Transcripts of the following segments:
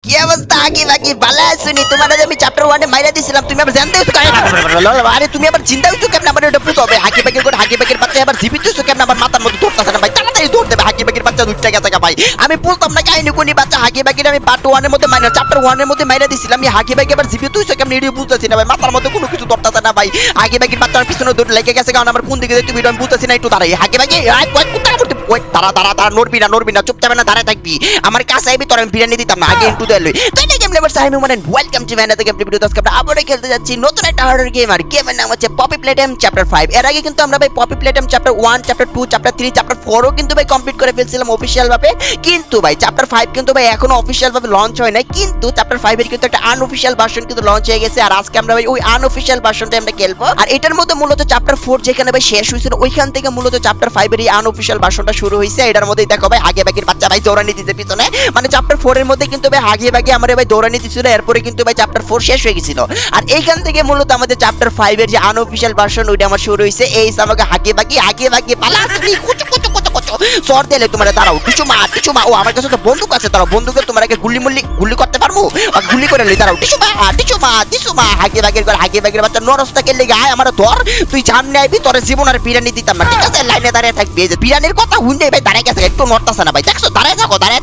কি অবস্থা আগে বাকি ভালো আছুনি? তোমার আমি চ্যাপ্টার 1 এ মাইরা দিছিলাম, তুমি আবার জানতে হইছো কেন? আরে তুমি আবার চিন্তা হইছো কেন? আমার এটা পুতো হবে হাকি বাকি করে হাকি বাকির বাচ্চা আবার জীবিত হইছো কেন? আমার মাথার মধ্যে ধরতাছ না ভাই, তাড়াতাড়ি ধর দেবে হাকি বাকির বাচ্চা দুইটা গেছে ভাই। আমি বলতাম না কাহিনী কোনি বাচ্চা হাকি বাকির আমি পার্ট 1 এর মধ্যে মাইরা চ্যাপ্টার 1 এর মধ্যে মাইরা দিছিলাম, আমি হাকি বাকি আবার জীবিত হইছো কেন এটাই বুঝতাছি না ভাই, মাথার মধ্যে কোনো কিছু ধরতাছ না ভাই। হাকি বাকির বাচ্চার পিছনে দৌড় লেগে গেছে কারণ আমার কোন দিকে যাইতে হবে আমি বুঝতাছি না, একটু দাঁড়াই হাকি বাকি ওই তারা তারা তারা নড়বি না চুপচাপ না দাঁড়ায় থাকবি, আমার কাছে আইবি তোর আমি বিরিয়ানি দিতাম না আগে একটু দেলই তাই না। গেম লেভার সাইমু মানে welcome to man game video. আজকে আমরা আবারো খেলতে যাচ্ছি নতুন একটা হরর গেম, আর গেমের নাম হচ্ছে পপি প্লেটাইম চ্যাপ্টার 5। এর আগে কিন্তু আমরা ভাই Poppy Playtime chapter 1 chapter 2 chapter 3 chapter 4 ও কিন্তু ভাই কমপ্লিট করে ফেলছিলাম অফিশিয়াল ভাবে, কিন্তু ভাই চ্যাপ্টার 5 কিন্তু ভাই এখনো অফিশিয়াল ভাবে লঞ্চ হয় নাই, কিন্তু চ্যাপ্টার 5 এর কিন্তু একটা আনঅফিশিয়াল ভার্সন কিন্তু লঞ্চ হয়ে গেছে, আর আজকে আমরা ভাই ওই আনঅফিশিয়াল ভার্সনটা আমরা খেলবো। আর এটার মধ্যে মূলত চ্যাপ্টার 4 যেখানে ভাই শেষ হইছিল ওইখান থেকে মূলত চ্যাপ্টার 5 এর এই আনঅফিশিয়াল ভার্সনটা শুরু হইছে। এটার মধ্যে দেখো ভাই আগে বাকির বাচ্চা ভাই দৌড়ানি দিতে পিছনে, মানে চ্যাপ্টার 4 এর মধ্যে কিন্তু ভাই আগে বাকি আমারে ভাই দৌড়ানি দিছিল, এরপরে কিন্তু ভাই চ্যাপ্টার 4 শেষ হয়ে গিয়েছিল। আর এইখান থেকে মূলত আমাদের চ্যাপ্টার 5 এর যে আনঅফিশিয়াল ভার্সন ওইটা আমার শুরু হইছে। এই আমাকে আগে বাকি পালা তুমি কুচু কুচু কুচু কুচু সর দিলে তোমারে দাঁড়াও কিছু মা ও আমার কাছে তো বন্দুক আছে, তারা বন্দুকে তোমাকে গুলি করতে পারবো, আর গুলি করে লই দাঁড়াও টিসু মা আগে বাকির বাচ্চা নরসটা কেলে গায় আমার ধর, তুই সামনে আইবি তোর জীবন আর বিরিয়ানি দিতাম না, ঠিক আছে? লাইনে দাঁড়িয়ে থাকবি, এই যে বিরিয়ানির কথা হুইন্ডে ভাই দাঁড়ায় গেছে, একটু নড়তাছে না ভাই, দেখছো দাঁড়ায়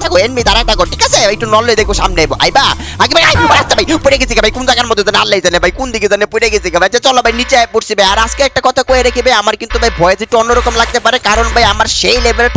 থাকো এনমি দাঁড়ায় থাকো, ঠিক আছে? একটু নড়লে দেখো সামনে আইবা আগে ভাই আচ্ছা ভাই পড়ে গেছি ভাই, কোন জায়গার মধ্যে জানে আল্লাহ জানে ভাই, কোন দিকে জানে পড়ে গেছি ভাই। চলো ভাই নিচে আয় পড়ছি ভাই। আর আজকে একটা কথা কয়ে রেখে ভাই, আমার কিন্তু ভাই ভয়েস একটু অন্যরকম লাগতে পারে, কারণ ভাই আমার সেই লেভেলে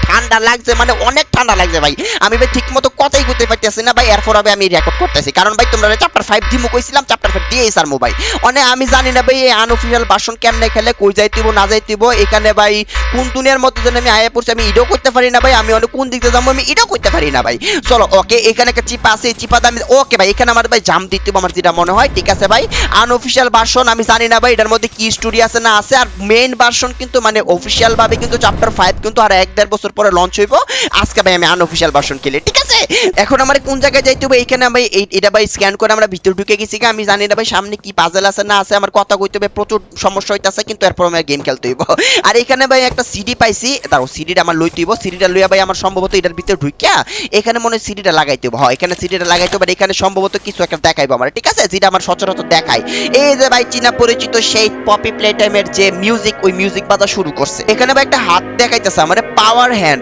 ঠান্ডা লাগছে মানে অনেক ঠান্ডা লাগছে ভাই, আমি ভাই ঠিক মতো কথাই করতে পারতেছি না ভাই, এরপর হবে আমি রেকর্ড করতেছি, কারণ ভাই তোমরা চ্যাপ্টার 5 দিমু কইছিলাম, চ্যাপ্টার 5 দিয়েই স্যার মোবাইল মানে আমি জানি না ভাই এই আনঅফিশিয়াল ভার্সন কেমনে খেলে, কই যাইতিব না যাইতিব, এখানে ভাই কোন দুনিয়ার মধ্যে যেন আমি আয়া পড়ছি, আমি ইডো করতে পারি না ভাই, আমি অনেক কোন দিকে যাবো আমি ইডো করতে পারি না ভাই। চলো ওকে, এখানে একটা চিপা আছে, চিপা দামি ওকে ভাই, এখানে আমার ভাই জাম দিতে আমার যেটা মনে হয়, ঠিক আছে ভাই? আনঅফিশিয়াল ভার্সন আমি জানি না ভাই এটার মধ্যে কি স্টোরি আছে না আছে, আর মেইন ভার্সন কিন্তু মানে অফিশিয়াল ভাবে কিন্তু চ্যাপ্টার 5 কিন্তু আর 1-1.5 বছর পরে লঞ্চ হইব। আজকে ভাই আমি আনঅফিশিয়াল ভার্সন খেলি, ঠিক আছে? এখন আমার কোন জায়গায় যাইতে হবে, এখানে আমি এটা ভাই স্ক্যান করে আমরা ভিতর ঢুকে গেছি, আমি জানি না ভাই সামনে কি পাজল আছে না আছে, আমার কথা কইতে হবে প্রচুর সমস্যা হইতাছে, কিন্তু এরপর আমি গেম খেলতে হইব। আর এখানে ভাই একটা সিডি পাইছি, দাঁড়াও সিডিটা আমার লইতে হইব, সিডিটা লইয়া ভাই আমার সম্ভবত এটার ভিতরে ঢুকিয়া এখানে মনে হয় সিডিটা লাগাইতে হবে, হ্যাঁ এখানে সিডিটা লাগাইতে হবে, এখানে সম্ভবত কিছু একটা দেখাইবো আমার, ঠিক আছে? যেটা আমার সচরাচর দেখায়, এই যে ভাই চীনা পরিচিত সেই পপি প্লেটাইমের যে মিউজিক, ওই মিউজিক বাজা শুরু করছে। এখানে ভাই একটা হাত দেখাইতেছে মানে পাওয়ার হ্যান্ড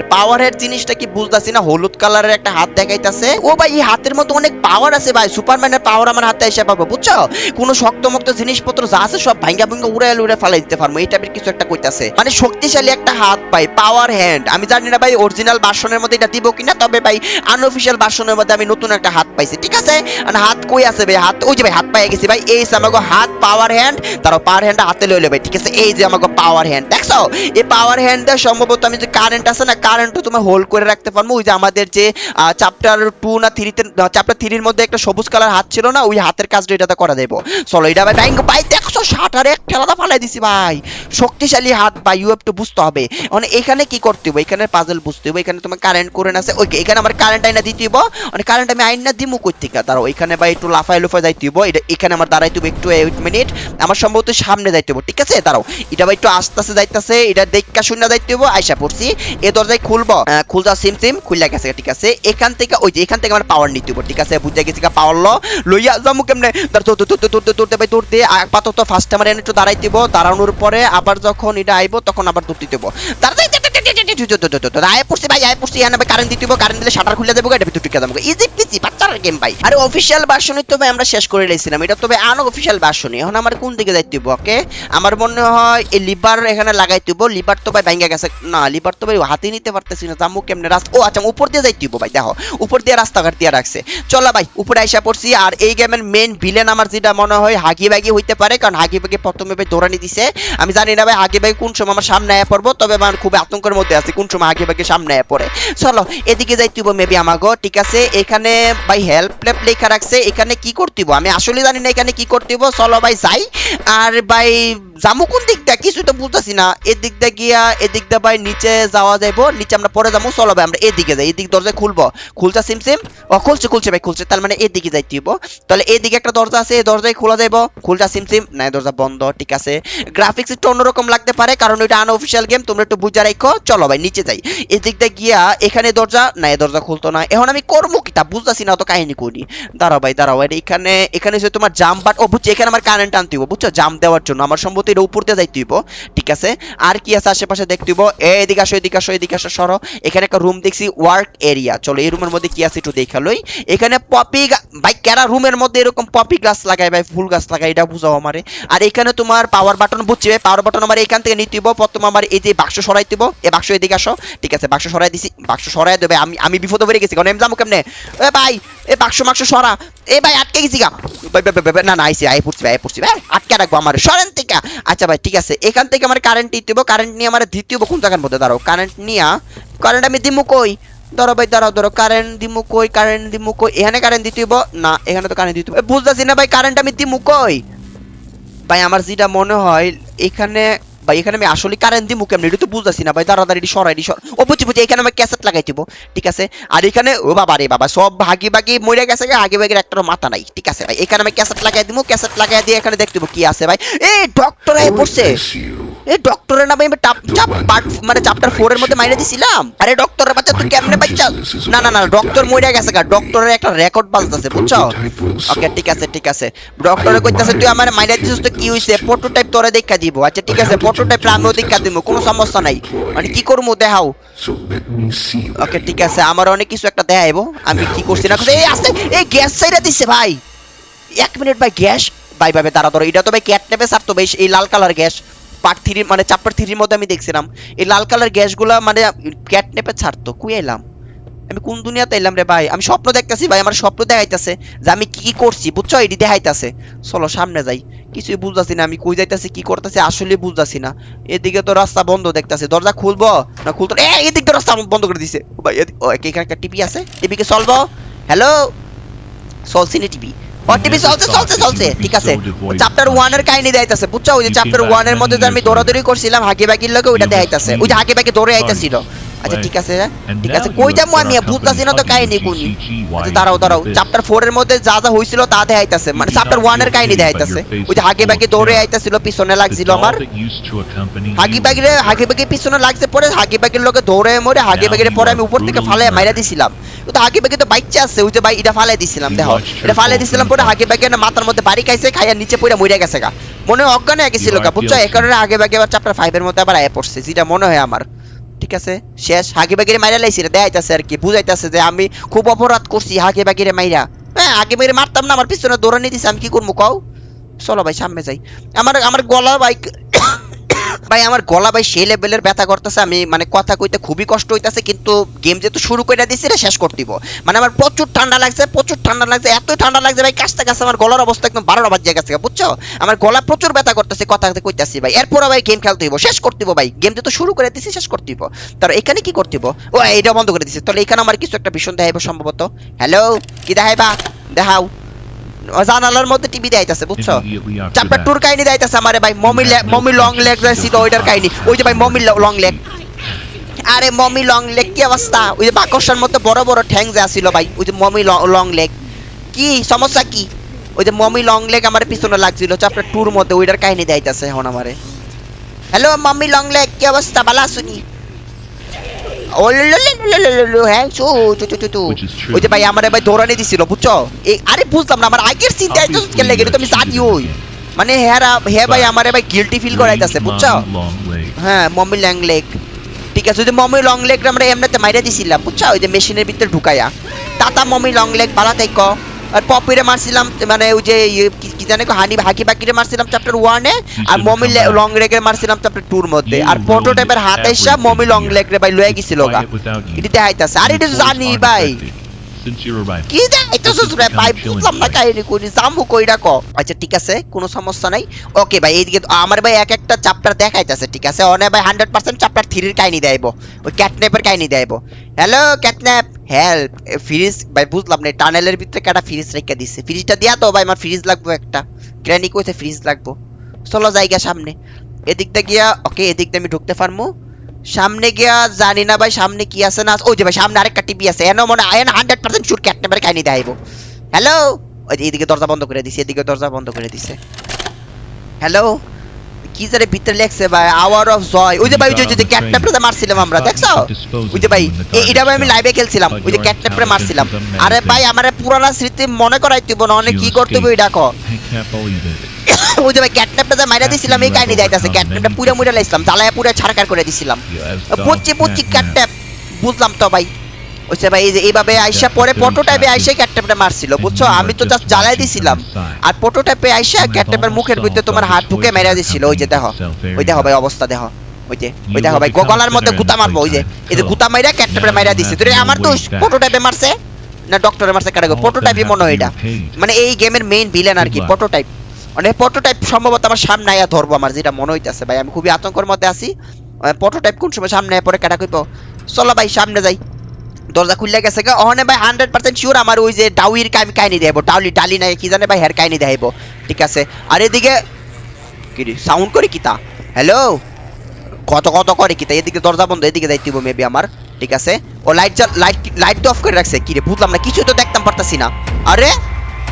জিনিসটা কি বুঝতাছি না, হলুদ কালারের একটা হাত দেখাইতেছে, ও ভাই এই হাতের মধ্যে অনেক পাওয়ার আছে ভাই, সুপারম্যানের পাওয়ার আমার হাতে এসে পাবো, বুঝছো? কোনো শক্তমক্ত জিনিসপত্র যা আছে সব ভাঙ্গা উড়ে ফেলাই দিতে পারবো, এই টাইপের কিছু একটা কইতাছে, মানে শক্তিশালী একটা হাত ভাই, পাওয়ার হ্যান্ড। আমি জানি না ভাই অরিজিনাল ভার্সনের মধ্যে এটা দিব কিনা, তবে ভাই আনঅফিশিয়াল ভার্সনের মধ্যে আমি নতুন একটা হাত পাইছি, ঠিক আছে? আর হাত কই আছে ভাই, হাত ওই যে ভাই হাত পাইয়া গেছি ভাই, এই আমাগো হাত পাওয়ার হ্যান্ড, তারও পাওয়ার হ্যান্ডটা হাতে লইলে ভাই, ঠিক আছে? এই যে আমাগো পাওয়ার হ্যান্ড দেখছো, এই পাওয়ার হ্যান্ড দিয়ে সম্ভবত আমি যে কারেন্ট আছে না, কারেন্টও তুমি হোল্ড করে রাখতে পারবো, ওই যে আমাদের যে চ্যাপ্টার 2 না 3 তে চ্যাপ্টার 3 এর মধ্যে একটা সবুজ কালার হাত ছিল না, ওই হাতের কাজটা এটাতে করা দেব। চলো এটা ভাই ব্যাংক ভাই দেখছো শাটারে এক ঠেলাটা ফালাই দিছি ভাই, শক্তিশালী হাত ভাই, ইউ হ্যাভ টু বুঝতে হবে। মানে এখানে কি করতে হবে, এখানে পাজল বুঝতে হবে, এখানে তোমার কারেন্ট করে আছে, ওকে এখানে আমার কারেন্ট আইনা দিতে হবে, মানে কারেন্ট আমি আইনা দিমু কই থেকে, দাঁড়াও এখানে ভাই একটু লাফাই লুফাই যাইতে হবে, এটা এখানে আমার দাঁড়াইতে হবে একটু 8 মিনিট, আমার সম্ভবত সামনে যাইতে হবে, ঠিক আছে? দাঁড়াও এটা ভাই একটু আস্তে আস্তে যাইতাছে, এটা দেখা শুনে যাইতে হবে, আইসা পড়ছি এই দরজায় খুলবো, খুলজা সিম খুললা গেছে, ঠিক আছে? এখান থেকে ওই যে এখান থেকে আমার পাওয়ার নিতে হবে, ঠিক আছে? বুঝা গেছি পাওয়ার লইয়া যামু কেমনে, দৌড়তে ভাই দৌড়তে আপাতত ফার্স্ট আমার এনে একটু দাঁড়াইতে দিব, দাঁড়ানোর পরে আবার যখন এটা আইবো তখন আবার দৌড়তে দেবো, দাঁড়াই আয় পড়ছি ভাই, আয় পড়ছি এখানে কারেন্ট দিতে হবে, কারেন্ট দিলে শাটার খুলে দেবো, এটা ভিতর ঢুকে যাবো, ইজি পিজি বাচ্চার গেম ভাই। আরে অফিশিয়াল ভার্সনে তো ভাই আমরা শেষ করে লাইছিলাম, এটা তো ভাই আনঅফিশিয়াল ভার্সনে, এখন আমার কোন দিকে যাইতে হবে? ওকে আমার মনে হয় এই লিভার এখানে লাগাইতে হবে, লিভার তো ভাই ভাঙ্গা গেছে না, লিভার তো ভাই হাতে নিতে পারতেছি না, জামু কেমনে রাস্তা, ও আচ্ছা উপর দিয়ে যাইতে হবে ভাই, দেখো উপর দিয়ে রাস্তাঘাট দিয়ে রাখছে। চলো ভাই উপরে আইসা পড়ছি, আর এই গেমের মেইন ভিলেন আমার যেটা মনে হয় হাগি বাগি হইতে পারে, কারণ হাগি বাগি প্রথমে ভাই দৌড়ানি দিছে, আমি জানি না ভাই হাগি বাগি কোন সময় আমার সামনে আয়া পড়বো, তবে আমার খুব আতঙ্কের মধ্যে আছে কোন সময় হাগি বাগি সামনে আয়া পড়ে। চলো এদিকে যাইতে হবে মেবি আমাগো, ঠিক আছে? এখানে ভাই হেল্প প্লেপ লেখা রাখছে, এখানে কি করতে হবে আমি আসলে জানি না, এখানে কি করতে হবে। চলো ভাই যাই, আর ভাই জামু কোন দিকটা কিছু তো বুঝতেছি না, এদিক দিয়ে গিয়া এদিক দিয়ে ভাই নিচে যাওয়া যাইবো, নিচে আমরা পরে যাবো। চলো ভাই আমরা এদিকে যাই, এদিক দরজায় খুলবো। খুলছা সিমসিম? ও খুলছে ভাই, খুলছে। তার মানে এদিকে যাইতে হইব। তাহলে এদিকে একটা দরজা আছে, এই দরজায় খোলা যাইবো। খুলছা সিমসিম? না, দরজা বন্ধ। ঠিক আছে, গ্রাফিক্স একটু অন্যরকম লাগতে পারে কারণ এটা আনঅফিশিয়াল গেম, তোমরা একটু বুঝা রাখো। চলো ভাই নিচে যাই। এদিক দিয়ে গিয়া এখানে দরজা, না এই দরজা খুলতো না। এখন আমি করবো কিটা বুঝতেছি না, তো কাহিনী করি। দাঁড়াও ভাই দাঁড়াও, এখানে হচ্ছে তোমার জাম বাট, ও বুঝছি এখানে আমার কারেন্ট আনতে হইব, বুঝছো, জাম দেওয়ার জন্য আমার সম্ভবত এটা উপর দিয়ে যাইতে হইব। ঠিক আছে, আর কি আছে আশেপাশে দেখতে হইব। এদিকে আসো, এদিকে আসো, এদিকে আসো, সরো। এখানে একটা রুম দেখছি, ওয়ার্ক এরিয়া। চলো এই রুমের মধ্যে কি আছে একটু দেখা লই। এখানে পপি ভাই, কেরা রুমের মধ্যে এরকম পপি গাছ লাগায় ভাই, ফুল গাছ লাগায়, এটা বুঝাও আমারে। আর এখানে তোমার পাওয়ার বাটন, বুঝছি ভাই, পাওয়ার বাটন আমার এখান থেকে নিতে হইব। প্রথম আমার এই যে বাক্স সরাই দিব, এই বাক্স এদিকে আসো। ঠিক আছে, বাক্স সরাই দিছি, বাক্স সরাই দেবে। আমি বিপদে পড়ে গেছি, কারণ আমি যাবো কেমনে? এ ভাই, এ বাক্স সরা। এ ভাই আটকে গেছি গা ভাই, না না, আইছি, আই পড়ছি ভাই, আটকে রাখবো আমার সরেন থেকে। আচ্ছা ভাই ঠিক আছে, এখান থেকে আমার কারেন্ট দিতে হইব। কারেন্ট নিয়ে আমার দিতে হইব কোন জায়গার মধ্যে? দাঁড়াও, কারেন্ট নিয়া, কারেন্ট আমি দিমু কই? ধরো ভাই, ধরো কারেন্ট দিমু কই? এখানে কারেন্ট দিতে হইব না? এখানে তো কারেন্ট দিতে হইব, বুঝতাছি না ভাই, কারেন্ট আমি দিমু কই? ভাই আমার যেটা মনে হয় এখানে, ভাই এখানে আমি আসলে কারেন্ট দিমু কেমনে এটা তো বুঝতাছি না ভাই। দাঁড়াতাড়ি সরাই ও বুঝছি, এখানে আমি ক্যাসেট লাগাই দিব। ঠিক আছে, আর এখানে ও বাবা রে বাবা, সব হাগি বাগি মরে গেছে, হাগি বাগির একটারও মাথা নাই। ঠিক আছে ভাই, এখানে আমি ক্যাসেট লাগাই দিব। ক্যাসেট লাগাই দিয়ে এখানে দেখতে কি আছে ভাই। এই ডক্টর আই পড়ছে, এই ডক্টরের নামে আমি মানে চ্যাপ্টার 4 এর মধ্যে মাইরে দিছিলাম। আরে ডক্টরের বাচ্চা তুই কেমনে বাচ্চা? না না না, ডক্টর মরে গেছে গা, ডক্টরের একটা রেকর্ড বাজতাছে, বুঝছো? ওকে ঠিক আছে ঠিক আছে, ডক্টরে কইতাছে তুই আমার মাইরে দিছিস তো কি হইছে? প্রোটোটাইপ তোরে দেখা দিব। আচ্ছা ঠিক আছে, প্রোটোটাইপ আমিও দেখা দিব, কোনো সমস্যা নাই। মানে কি করবো দেখাও। ওকে ঠিক আছে, আমার অনেক কিছু একটা দেখাইবো আমি কি করছি না। এই আস্তে, এই গ্যাস ছাইরা দিছে ভাই। 1 মিনিট ভাই, গ্যাস ভাই ভাই দাঁড়া ধরো, এটা তো ভাই ক্যাটনেপে ছাড়তো ভাই, এই লাল কালার গ্যাস। পার্ট 3 মানে চ্যাপ্টার 3 এর মধ্যে আমি দেখছিলাম এই লাল কালার গ্যাসগুলা মানে ক্যাটনেপে ছাড়তো। কুই এলাম আমি, কোন দুনিয়াতে এলাম রে ভাই? আমি স্বপ্ন দেখতেছি ভাই, আমার স্বপ্ন দেখাইতেছে যে আমি কি কি করছি, বুঝছো? এটি দেখাইতেছে। চলো সামনে যাই, কিছুই বুঝতেছি না আমি কই যাইতেছি, কি করতেছি আসলে বুঝতেছি না। এদিকে তো রাস্তা বন্ধ দেখতেছি, দরজা খুলবো না খুলতো? এদিকে তো রাস্তা বন্ধ করে দিছে ভাই। এখানে একটা টিভি আছে, টিভিকে চলবো। Hello, চলছিনি TV? টিভি চলছে ঠিক আছে। চ্যাপ্টার 1 এর কাহিনী দেখাইতেছে, বুঝছো? ওই যে চ্যাপ্টার 1 এর মধ্যে যে আমি দৌড়াদৌড়ি করছিলাম হাগি বাগির লগে, ওইটা দেখাইতেছে। ওই যে হাগি বাগি দৌড়ে আইতাছিল। আচ্ছা ঠিক আছে ঠিক আছে, কই যাবো আমি বুঝতাছি না তো কাহিনী কোনি। আচ্ছা দাঁড়াও, চ্যাপ্টার 4 এর মধ্যে যা যা হইছিল তা দেখাইতাছে, মানে চ্যাপ্টার 1 এর কাহিনী দেখাইতাছে। ওই যে হাগি বাগি দৌড়ে আইতাছিল, পিছনে লাগছিল আমার। হাগি বাগি পিছনে লাগছে, পরে হাগি বাগির লগে দৌড়ে মরে, হাগি বাগির পরে আমি উপর থেকে ফালায় মাইরা দিছিলাম। তো হাগি বাগি তো বাচ্চা আছে, ওই যে ভাই এটা ফালাই দিছিলাম, দেখো এটা ফালাই দিছিলাম। পরে হাগি বাগি না মাথার মধ্যে বাড়ি খাইছে, খাইয়া নিচে পড়ে মরে গেছে গা, মনে হয় অজ্ঞান হয়ে গেছিল গা, বুঝছো? এই কারণে আগে বাগে আবার চ্যাপ্টার 5 এর মধ্যে আবার আয়া পড়ছে, যেটা মনে হয় আমার। ঠিক আছে, শেষ। হাগি বাগিরে মাইরা লাইছি, দেখাইতাছে আর কি, বুঝাইতাছে যে আমি খুব অপরাধ করছি হাগি বাগিরে মাইরা। হ্যাঁ, হাগি বাগিরে মারতাম না, আমার পিছনে দৌড়ানি দিছে, আমি কি করবো কও? চলো ভাই সামনে যাই। আমার গলা ভাই ভাই, আমার গলা ভাই সেই লেভেলের ব্যথা করতেছে, আমি মানে কথা কইতে খুবই কষ্ট হইতাছে, কিন্তু গেম যেহেতু শুরু করে দিছি রে, শেষ করতে দিব। মানে আমার প্রচুর ঠান্ডা লাগছে, এত ঠান্ডা লাগছে ভাই, কাছতে কাছে আমার গলার অবস্থা একদম 12টা বাজে গেছে, বুঝছো? আমার গলা প্রচুর ব্যথা করতেছে কথা কইতাছি ভাই। এরপর ভাই গেম খেলতে দিব, শেষ করতে দিব ভাই, গেম যেহেতু শুরু করে দিছি শেষ করতে দিব। তার এখানে কি করতে দিব? ও এটা বন্ধ করে দিছি, তাহলে এখানে আমার কিছু একটা ভীষণ দেখাইবো সম্ভবত। হ্যালো, কি দেখাইবা? দেখাও। জানালার মধ্যে টিভি দেখাইতাছে, বুঝছো? চ্যাপ্টার 2 কাহিনী দেখাইতাছে আমারে ভাই। মমি লং লেগ ছিল ওইটার কাহিনী, ওই যে ভাই মমি লং লেগ। আরে মমি লং লেগ কি অবস্থা? ওই যে বাকসার মধ্যে বড় বড় ঠ্যাং যে আছিল ভাই, ওই যে মমি লং লেগ। কি সমস্যা কি? ওই যে মমি লং লেগ আমার পিছনে লাগছিল চ্যাপ্টার 2 এর মধ্যে, ওইটার কাহিনী দেখাইতাছে এখন আমারে। হ্যালো মমি লং লেগ, কি অবস্থা? ভালো আছুনি? ওই যে ভাই আমারে ভাই দৌড়ানি দিছিল, বুঝছো? আরে বুঝলাম না, আমার আগের চিন্তা লেগে তুমি জানি ওই মানে হ্যাঁ ভাই আমারে ভাই গিল্টি ফিল করাইতাছে, বুঝছো? হ্যাঁ মমি লং লেগ, ঠিক আছে। ওই যে মমি লং লেগ আমরা এমনিতে মাইরা দিছিলাম, বুঝছো? ওই যে মেশিনের ভিতরে ঢুকাইয়া টাটা মমি লং লেগ বালা তাইক। আর পপিরে মারছিলাম, মানে ওই যে কি জানে হাকি বাকিরে মারছিলাম চ্যাপ্টার 1 এ, আর মমি লং লেগে মারছিলাম চ্যাপ্টার 2 এর মধ্যে। আর প্রোটোটাইপের হাতে এসে মমি লং লেগ রে ভাই লয়ে গেছিল গা, এটা দেখাইতাছে। আর এটা জানি ভাই কি দেখাইতাছস রে ভাই, বুঝলাম না কাহিনী করি জামু কইরা ক। আচ্ছা ঠিক আছে, কোনো সমস্যা নাই। ওকে ভাই, এইদিকে আমার ভাই এক একটা চ্যাপ্টার দেখাইতাছে, ঠিক আছে? অনে ভাই 100% চ্যাপ্টার 3 এর কাহিনী দেখাইবো, ওই ক্যাটন্যাপের কাহিনী দেখাইবো। Hello CatNap, help. ফ্রিজ ভাই বুঝলাম না, টানেলের ভিতরে কাটা ফ্রিজ রেখে দিছে, ফ্রিজটা দিয়া তো ভাই, আমার ফ্রিজ লাগবে একটা, গ্র্যানি কইছে ফ্রিজ লাগবো। চলো জায়গা সামনে, এদিকটা গিয়া। ওকে এদিকটা আমি ঢুকতে পারমু, সামনে গিয়া জানি না ভাই সামনে কি আছে না ওই যে ভাই সামনে আরেকটা টিভি আছে এনো মনে আয়ন 100% শুট ক্যাটনেপের কাহিনী দেখাইবো হ্যালো ওই এদিকে দরজা বন্ধ করে দিছে এদিকে দরজা বন্ধ করে দিছে হ্যালো কি জারে ভিতরে লেখছে ভাই আওয়ার অফ জয় ওই যে ভাই ওই যে ক্যাটনেপরে মারছিলাম আমরা দেখছো ওই যে ভাই এটা ভাই আমি লাইভে খেলছিলাম ওই যে ক্যাটনেপরে মারছিলাম আরে ভাই আমারে পুরানা স্মৃতি মনে করাই দিব না অনেক কি করতে হবে ডাকো ওই যে ভাই ক্যাটনেপটা যে মাইরা দিছিলাম এই কাহিনী যাইতাছে ক্যাটনেপটা পুরা মুড়া লাইছিলাম জ্বালায়া পুরা ছাড়কার করে দিছিলাম পুচ্ছি ক্যাটনেপ বুঝলাম তো ভাই ওইসে ভাই এই যে এইভাবে আইসা পরে প্রোটোটাইপে আইসা ক্যাটনেপটা মারছিল বুঝছো আমি তো জাস্ট জ্বালাই দিছিলাম আর প্রোটোটাইপে আইসা ক্যাটনেপের মুখের ভিতরে তোমার হাত ঢুকে মেরা দিছিল ওই যে দেখো ভাই অবস্থা দেখো ওই দেখো ভাই গলার মধ্যে গুতা মারবো ওই যে এই যে গুতা মাইরা ক্যাটনেপটা মাইরা দিছে তুই আমার তো প্রোটোটাইপে মারছে না ডক্টরে মারছে কাটাগো প্রোটোটাইপই মনে হয় এটা মানে এই গেমের মেইন ভিলেন আর কি প্রোটোটাইপ মানে প্রোটোটাইপ সম্ভবত আমার সামনে আয়া ধরবো আমার যেটা মনে হইতাছে ভাই আমি খুবই আতঙ্কের মধ্যে আছি প্রোটোটাইপ কোন সময় সামনে পরে কাটা কইবো চলো ভাই সামনে যাই দরজা খুললে গেছে গা ওখানে ভাই 100% শিওর আমার ওই যে ডাউইর কাহিনী দেখাবো ডালি নাই কি জানে ভাই হের কাহিনী দেখাবো ঠিক আছে আর এদিকে কি সাউন্ড করে কিতা হ্যালো কত করে কিতা এদিকে দরজা বন্ধ এদিকে যাইতে হবে মেবি আমার ঠিক আছে ও লাইট তো অফ করে রাখছে কি রে বুঝলাম না কিছু তো দেখতাম পারতাছি না আরে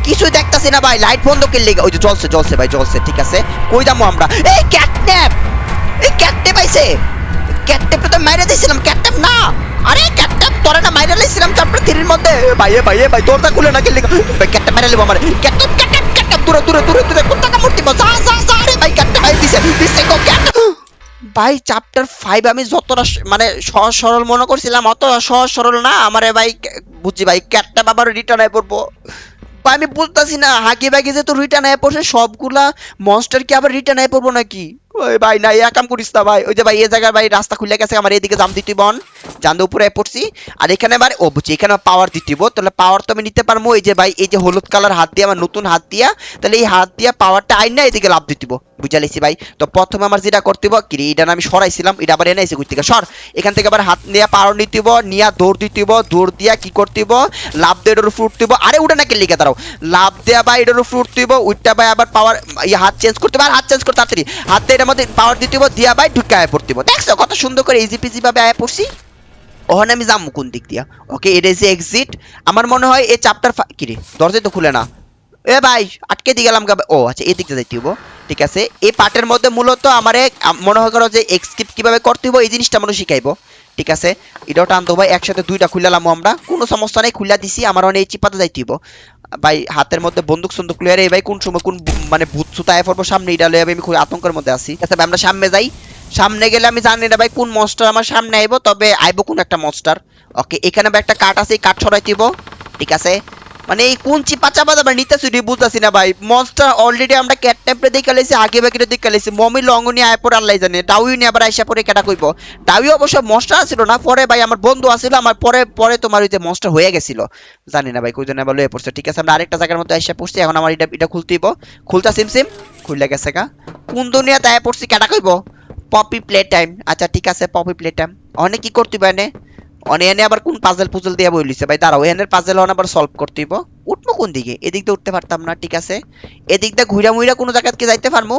কিছু দেখতাছি না ভাই লাইট বন্ধ করলে ওই যে জ্বলছে ভাই জ্বলছে ঠিক আছে কই যাবো আমরা এই ক্যাটনেপ আইছে ক্যাটনেপ তো মাইরে দিছিলাম ক্যাটনেপ না আরে ক্যাটনেপ তোরা না মাইরে লাইছিলাম চ্যাপ্টার 3 এর মধ্যে ভাই দরজা খুলে না গেলে ভাই ক্যাটনেপ মাইরে লিবো আমার ক্যাটনেপ দূরে কোন টাকা মূর্তি যা আরে ভাই ক্যাটনেপ আই দিছে কো ক্যাটনেপ ভাই চ্যাপ্টার 5 আমি যতটা মানে সহজ সরল মনে করছিলাম অত সহজ সরল না আমারে ভাই বুঝছি ভাই ক্যাটনেপ আবার রিটার্ন আই পড়বো আমি বলতাছি না হাকি বাকি যে তো রিটার্ন আয় পড়ছে সবগুলা মনস্টার কি আবার রিটার্ন আয় পড়বো নাকি ওই ভাই না ইয়া কাম করিস না ভাই ওই যে ভাই এই জায়গায় ভাই রাস্তা খুলে গেছে আমার এদিকে জাম দিতে বন জানদে উপরে পড়ছি আর এখানে এবার ও বুঝছি এখানে পাওয়ার দিতেইব তাহলে পাওয়ার তো আমি নিতে পারবো এই যে ভাই এই যে হলুদ কালার হাত দিয়ে আমার নতুন হাত দিয়া তাহলে এই হাত দিয়া পাওয়ারটা আইন না এদিকে লাভ দিতেইব বুঝাইছি ভাই তো প্রথমে আমার যেটা করতে হবে কি এটা আমি সরাইছিলাম এটা আবার এনে এসে কই থেকে সর এখান থেকে আবার হাত নিয়ে পাওয়ার নিতেইব নিয়া দৌড় দিতেইব দৌড় দিয়া কি করতেইব লাভ দিয়ে এর উপর উঠতেইব আরে উঠে না কে লিখে দাঁড়াও লাভ দেয়া ভাই এর উপর উঠতেইব উঠটা ভাই আবার পাওয়ার এই হাত চেঞ্জ করতে পার হাত চেঞ্জ করতে তাড়াতাড়ি হাত দিয়ে এর মধ্যে পাওয়ার দিতেইব দিয়া ভাই ঢুকে আয় পড়তেইব দেখছো কত সুন্দর করে ইজি পিজি ভাবে আয় পড়ছি ওখানে আমি যাবো কোন দিক দিয়া ওকে এটা ইজ এক্সিট আমার মনে হয় এই চ্যাপ্টার কি রে দরজা তো খুলে না এ ভাই আটকে দিয়ে গেলাম ও আচ্ছা এই দিকটা যাইতে হইব ঠিক আছে এই পার্টের মধ্যে মূলত আমারে মনে হয় করো যে এক্সকিপ কিভাবে করতে হইব এই জিনিসটা মনে শিখাইবো ঠিক আছে এটাও টানতো ভাই একসাথে দুইটা খুললাম আমরা কোনো সমস্যা নাই খুলে দিছি আমার অনেক এই চিপাতে যাইতে হইব ভাই হাতের মধ্যে বন্দুক সন্দুক লইয়া রে ভাই কোন সময় কোন মানে ভূত সুতায় পড়বো সামনে এটা লইয়া আমি খুব আতঙ্কের মধ্যে আছি আচ্ছা ভাই আমরা সামনে যাই সামনে গেলে আমি জানি না ভাই কোন মনস্টার আমার সামনে আইবো তবে আইবো কোন একটা মনস্টার ওকে এখানে ভাই একটা কাট আছে এই কাট ছড়াই দিব ঠিক আছে মানে এই কোন চিপা চাপা দাবার নিতে চুরি বুঝতাছি না ভাই মনস্টার অলরেডি আমরা ক্যাটনেপে দেখে লাইছি আগে বাকিরে দেখে লাইছি মমি লঙ্গনি আয় পর আল্লাহ জানে ডাউই নি আবার আইসা পরে কেটা কইবো ডাউই অবশ্য মনস্টার ছিল না পরে ভাই আমার বন্ধু আছিল আমার পরে তোমার ওই যে মনস্টার হয়ে গেছিল জানি না ভাই কইজন আবার লয়ে পড়ছে ঠিক আছে আমরা আরেকটা জায়গার মধ্যে আইসা পড়ছি এখন আমার এটা খুলতেইব খুলতা সিম খুললে গেছে গা কোন দুনিয়াতে আয় পড়ছি কেটা কইবো পপি প্লে টাইম আচ্ছা ঠিক আছে পপি প্লে টাইম অনেক কি করতে পারে এনে আবার কোন পাজল পুজল দিয়া বইলিছে ভাই দাঁড়াও এনের পাজল হন আবার সলভ করতে হইব উঠবো কোন দিকে এদিক দিয়ে উঠতে পারতাম না ঠিক আছে এদিক দিয়ে ঘুরা মুইরা কোনো জায়গা থেকে যাইতে পারমু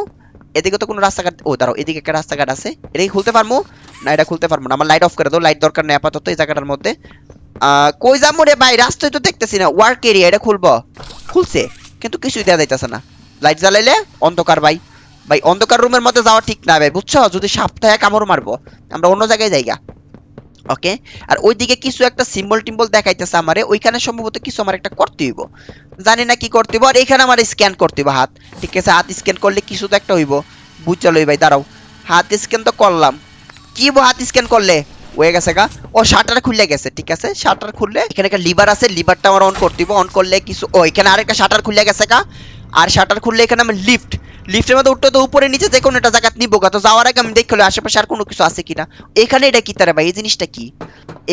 এদিকে তো কোনো রাস্তাঘাট ও দাঁড়াও এদিকে একটা রাস্তাঘাট আছে এটা কি খুলতে পারমু না এটা খুলতে পারবো না আমার লাইট অফ করে দাও লাইট দরকার নেই আপাতত এই জায়গাটার মধ্যে কই যাবো রে ভাই রাস্তায় তো দেখতেছি না ওয়ার্ক এরিয়া এটা খুলবো খুলছে কিন্তু কিছুই দেওয়া যাইতেছে না লাইট জ্বালাইলে অন্ধকার ভাই ভাই অন্ধকার রুমের মধ্যে যাওয়া ঠিক না ভাই বুঝছো যদি সাপ্তাহে কামড় মারবো আমরা অন্য জায়গায় যাইগা ওকে আর ওইদিকে কিছু একটা সিম্বল টিম্বল দেখাইতেছে আমারে ওইখানে সম্ভবত কিছু আমার একটা করতে হইব জানি না কি করতে হইব আর এখানে আমার স্ক্যান করতে হইব হাত ঠিক আছে হাত স্ক্যান করলে কিছু তো একটা হইব বুঝছো লই ভাই দাঁড়াও হাত স্ক্যান তো করলাম কি হাত স্ক্যান করলে হয়ে গেছে গা ও শাটার খুলে গেছে ঠিক আছে শাটার খুললে এখানে একটা লিভার আছে লিভারটা আমার অন করতে হইব অন করলে কিছু ও এখানে আরেকটা শাটার খুলে গেছে গা আর শাটার খুললে এখানে আমি লিফটের মধ্যে উঠতে তো উপরে নিচে যে কোনো একটা জায়গা নিবো গা তো যাওয়ার আগে আমি দেখলো আশেপাশে আর কোনো কিছু আছে কিনা এখানে এটা কি তারে ভাই এই জিনিসটা কি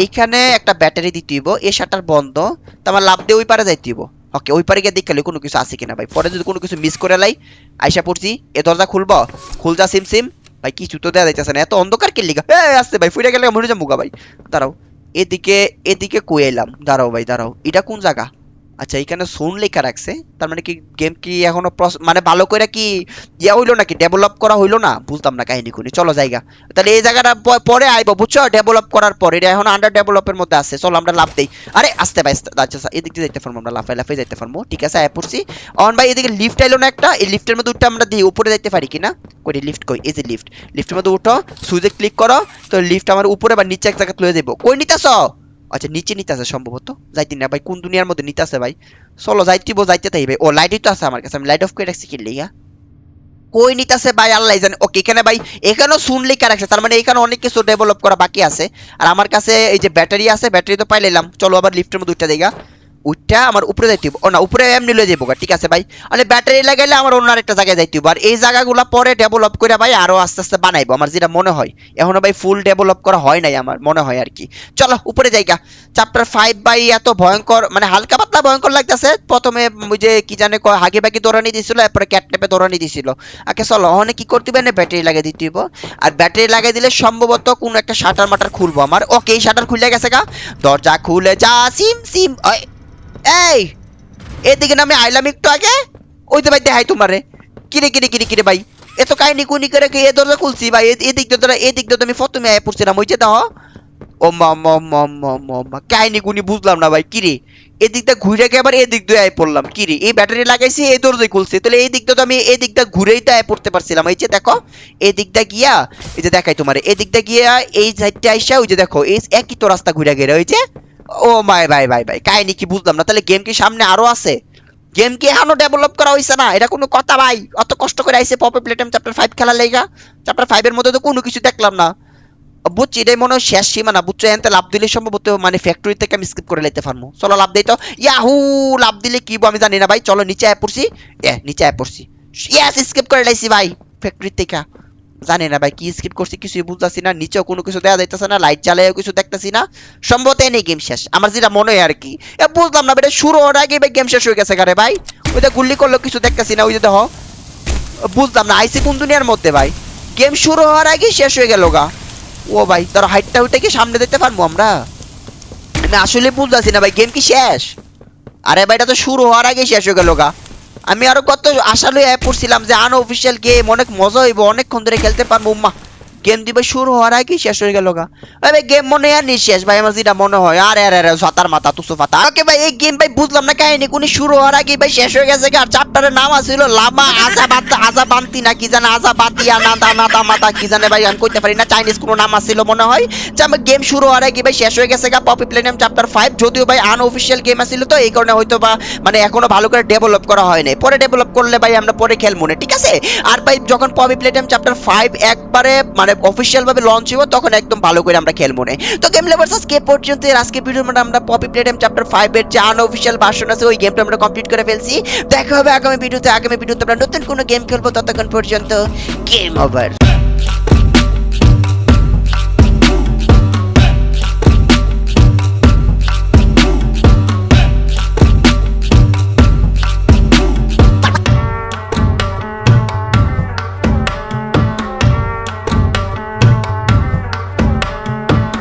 এইখানে একটা ব্যাটারি দিতে হইব এই শাটার বন্ধ তো আমার লাভ দিয়ে ওই পারে যাইতে হইব ওকে ওই পারে গিয়ে দেখলে কোনো কিছু আছে কিনা ভাই পরে যদি কোনো কিছু মিস করে লাই আইসা পড়ছি এ দরজা খুলবো খুলজা সিম ভাই কিছু তো দেওয়া যাইতেছে না এত অন্ধকার কে লিগা আসছে ভাই ফুইরা গেলে মরে যাবো ভাই দাঁড়াও এদিকে কই এলাম দাঁড়াও ভাই দাঁড়াও এটা কোন জায়গা আচ্ছা এখানে সোন লেখা রাখছে, তার মানে কি গেম কি এখনো মানে ভালো করে কি ইয়া হইলো নাকি, ডেভেলপ করা হইলো না, বুঝতাম না কাহিনী কোনি। চলো জায়গা, তাহলে এই জায়গাটা পরে আইবো বুঝছো, ডেভেলপ করার পরে, এটা এখন আন্ডার ডেভেলপের মধ্যে আছে। চলো আমরা লাভ দেই, আরে আসতে ভাই আচ্ছা এদিক দিয়ে যাইতে পারবো আমরা, লাফাই লাফাই যাইতে পারবো, ঠিক আছে আয় পড়ছি। অন ভাই এদিকে লিফট আইলো না একটা, এই লিফটের মধ্যে উঠতে আমরা দিই উপরে যাইতে পারি কিনা, কই লিফট কই, এই যে লিফট, লিফটের মধ্যে উঠো, সুইচে ক্লিক করো, তো লিফট আমার উপরে বা নিচে এক জায়গা তুলে দেবো, কই নিতাছো? আচ্ছা নিচে নিতে আছে সম্ভবত, যাইতি না ভাই, কোন দুনিয়ার মধ্যে নিতে আছে ভাই, চলো যাইতে তাইবে। ও লাইটই তো আছে আমার কাছে, আমি লাইট অফ করে রাখছি কি লিগা, কই নিতাছে ভাই আল্লাহ জানে। ওকে এখানে ভাই এখানেও শুনলেই কার রাখছে, তার মানে এখানে অনেক কিছু ডেভেলপ করা বাকি আছে। আর আমার কাছে এই যে ব্যাটারি আছে, ব্যাটারি তো পাইলাম, চলো আবার লিফটের মধ্যে উঠতে দেগা, উঠটা আমার উপরে যাইতে হবে, ও না উপরে এমনি লয়ে যাবো, ঠিক আছে ভাই। মানে ব্যাটারি লাগাইলে আমার অন্য আরেকটা জায়গায় যাইতে হবে, আর এই জায়গাগুলো পরে ডেভেলপ করে ভাই আরো আস্তে আস্তে বানাইবো, আমার যেটা মনে হয়। এখনো ভাই ফুল ডেভেলপ করা হয় নাই আমার মনে হয় আর কি। চলো উপরে যাইগা। চ্যাপ্টার 5 ভাই এত ভয়ঙ্কর, মানে হালকা পাতলা ভয়ঙ্কর লাগতেছে। প্রথমে ওই যে কি জানে হাগি বাগি দৌড়ানি দিছিল, এরপরে ক্যাটনেপে দৌড়ানি দিছিল। ওকে চলো ওখানে কি করতে হবে না, ব্যাটারি লাগিয়ে দিতে হইব। আর ব্যাটারি লাগিয়ে দিলে সম্ভবত কোন একটা শাটার মাটার খুলবো আমার। ওকে এই শাটার খুলে গেছে গা, দরজা খুলে যা সিম সিম। এই এদিকে না আমি আইলাম একটু আগে, ওই তো ভাই দেখাই তোমারে, কিরে কিরে কিরে কিরে ভাই, এত কাহিনী কুনি করে এ দরজা খুলছি ভাই, এদিক দিয়ে তো আমি প্রথমে আয় পড়ছিলাম, ওই যে দাও। ও মা মা মা মা মা মা, কাহিনী কুনি বুঝলাম না ভাই, কিরে এদিকটা ঘুরে গিয়ে আবার এদিক দিয়ে আয় পড়লাম, কিরে এই ব্যাটারি লাগাইছি এই দরজাই খুলছি, তাহলে এই দিকটা তো আমি এই দিকটা ঘুরেই তো আয় পড়তে পারছিলাম। এই যে দেখো এই দিকটা গিয়া, এই যে দেখাই তোমারে, এই দিকটা গিয়া এই সাইডটা আইসা, ওই যে দেখো এই একই তো রাস্তা ঘুরে গেলে, ওই যে ও মাই ভাই ভাই ভাই, কাহিনী কি বুঝলাম না, তাহলে গেম কি সামনে আরো আছে? গেম কি এখনো ডেভেলপ করা হইছে না? এটা কোনো কথা ভাই? অত কষ্ট করে আইছে পপি প্লেটাম চ্যাপ্টার 5 খেলা লেগা, চ্যাপ্টার 5 এর মধ্যে তো কোনো কিছু দেখলাম না। বুঝছি এটাই মনে হয় শেষ সীমানা, বুঝছো এনতে লাভ দিলে সম্ভবত মানে ফ্যাক্টরি থেকে আমি স্কিপ করে লাইতে পারবো। চলো লাভ দেই তো, ইয়াহু লাভ দিলে কি আমি জানি না ভাই, চলো নিচে আয় পড়ছি, নিচে আয় পড়ছি, ইয়াস স্কিপ করে লাইছি ভাই ফ্যাক্টরি থেকে। জানি না ভাই কি স্কিপ করছি, কিছুই বুঝতেছি না, নিচেও কোনো কিছু দেওয়া যাইতেছে না, লাইট জ্বালায়ও কিছু দেখতেছি না, সম্ভবত এনে গেম শেষ আমার যেটা মনে হয় আর কি। বুঝলাম না এটা শুরু হওয়ার আগে ভাই গেম শেষ হয়ে গেছে গারে ভাই, ওই যে গুল্লি করলো কিছু দেখতেছি না, ওই যে দেখো বুঝলাম না আইসি কোন দুনিয়ার মধ্যে ভাই, গেম শুরু হওয়ার আগে শেষ হয়ে গেল গা। ও ভাই তোর হাইটটা উঠে কি সামনে দেখতে পারবো আমরা? আমি আসলে বুঝতেছি না ভাই গেম কি শেষ? আরে ভাই এটা তো শুরু হওয়ার আগে শেষ হয়ে গেল গা। আমি আরো কত আশা লইয়া পড়ছিলাম যে আনঅফিশিয়াল গেম, অনেক মজা হইব, অনেকক্ষণ ধরে খেলতে পারবো। উম্মা গেম দিবে শুরু হওয়ার আগে শেষ হয়ে গেল গা। ভাই গেম মনে হয় নি শেষ ভাই, আমার যেটা মনে হয়। আরে আরে আরে সাতার মাথা তুসু ফাতা। ওকে ভাই এই গেম ভাই বুঝলাম না কাহিনী কোনি শুরু হওয়ার আগে ভাই শেষ হয়ে গেছে। আর চ্যাপ্টারের নাম আছিল লামা আজাবান্তি না কি জানে, আজাবাতিয়া না দানা দামাতা কি জানে ভাই, আমি কইতে পারি না, চাইনিজ কোনো নাম আছিল মনে হয়। যে আমার গেম শুরু হওয়ার আগে ভাই শেষ হয়ে গেছে গা পপি প্লেটাম চ্যাপ্টার 5, যদিও ভাই আনঅফিশিয়াল গেম আছিল তো এই কারণে হয়তো বা মানে এখনো ভালো করে ডেভেলপ করা হয় নাই, পরে ডেভেলপ করলে ভাই আমরা পরে খেলবো না, ঠিক আছে? আর ভাই যখন পপি প্লেটাম চ্যাপ্টার 5 একবারে মানে অফিশিয়াল ভাবে লঞ্চ হইব তখন একদম ভালো করে আমরা খেলবো না। তো গেম লাভার্স আজকে পর্যন্ত, আজকে ভিডিওর মধ্যে আমরা পপি প্লেটাম চ্যাপ্টার 5 এর যে আনঅফিশিয়াল ভার্সন আছে ওই গেমটা আমরা কমপ্লিট করে ফেলছি। দেখা হবে আগামী ভিডিওতে আমরা নতুন কোনো গেম খেলবো, ততক্ষণ পর্যন্ত গেম ওভার।